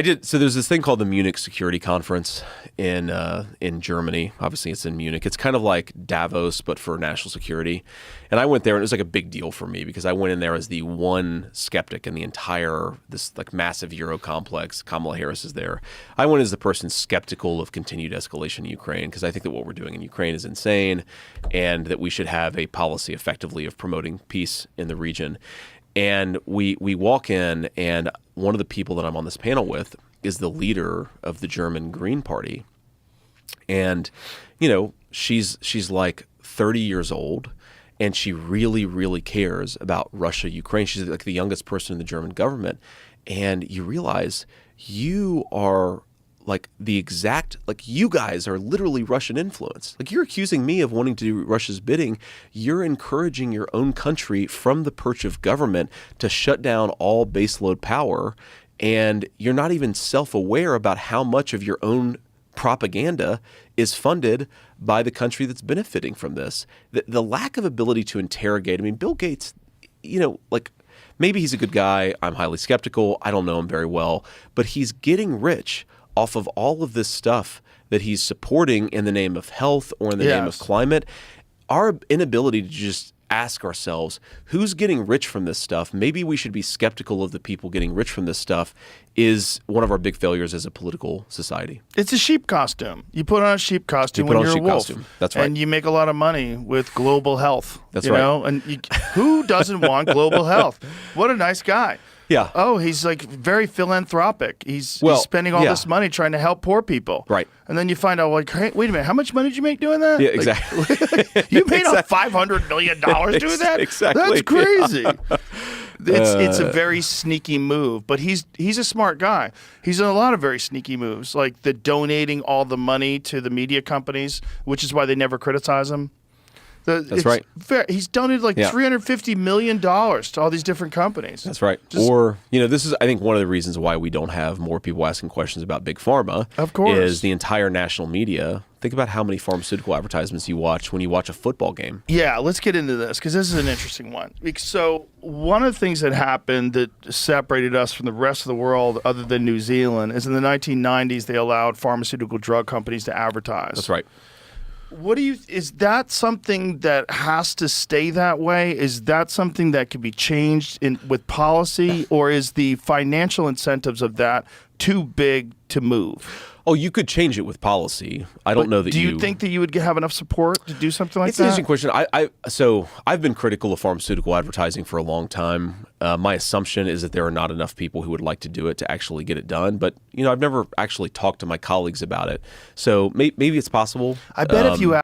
I did. So there's this thing called the Munich Security Conference in Germany. Obviously, it's in Munich. It's kind of like Davos, but for national security. And I went there, and it was like a big deal for me because I went in there as the one skeptic in the entire this like massive Euro complex. Kamala Harris is there. I went as the person skeptical of continued escalation in Ukraine because I think that what we're doing in Ukraine is insane, and that we should have a policy effectively of promoting peace in the region. And we walk in, and one of the people that I'm on this panel with is the leader of the German Green Party. And, you know, she's like 30 years old, and she really, really cares about Russia, Ukraine. She's like the youngest person in the German government. And you realize you are like the exact, like you guys are literally Russian influence. Like you're accusing me of wanting to do Russia's bidding. You're encouraging your own country from the perch of government to shut down all baseload power. And you're not even self-aware about how much of your own propaganda is funded by the country that's benefiting from this. The lack of ability to interrogate, I mean, Bill Gates, you know, like maybe he's a good guy. I'm highly skeptical. I don't know him very well, but he's getting rich off of all of this stuff that he's supporting in the name of health or in the name of climate. Our inability to just ask ourselves, who's getting rich from this stuff? Maybe we should be skeptical of the people getting rich from this stuff is one of our big failures as a political society. It's a sheep costume. You put on a sheep costume when you're a wolf. Costume. That's right. And you make a lot of money with global health. That's you right. know? And who doesn't want global health? What a nice guy. Yeah. Oh, he's like very philanthropic. He's spending all this money trying to help poor people. Right. And then you find out, like, hey, wait a minute, how much money did you make doing that? Yeah, exactly. You made $500 million doing that? Exactly. That's crazy. It's a very sneaky move, but he's a smart guy. He's done a lot of very sneaky moves, like the donating all the money to the media companies, which is why they never criticize him. That's right. He's donated like $350 million to all these different companies. That's right. Or, you know, this is, I think, one of the reasons why we don't have more people asking questions about Big Pharma. Of course. Is the entire national media. Think about how many pharmaceutical advertisements you watch when you watch a football game. Yeah, let's get into this because this is an interesting one. So one of the things that happened that separated us from the rest of the world other than New Zealand is in the 1990s, they allowed pharmaceutical drug companies to advertise. That's right. Is that something that has to stay that way? Is that something that could be changed with policy, or is the financial incentives of that too big to move? Oh, you could change it with policy. I don't know that Do you think that you would have enough support to do something like that? It's an interesting question. So I've been critical of pharmaceutical advertising for a long time. My assumption is that there are not enough people who would like to do it to actually get it done. But, you know, I've never actually talked to my colleagues about it. So maybe it's possible. I bet if you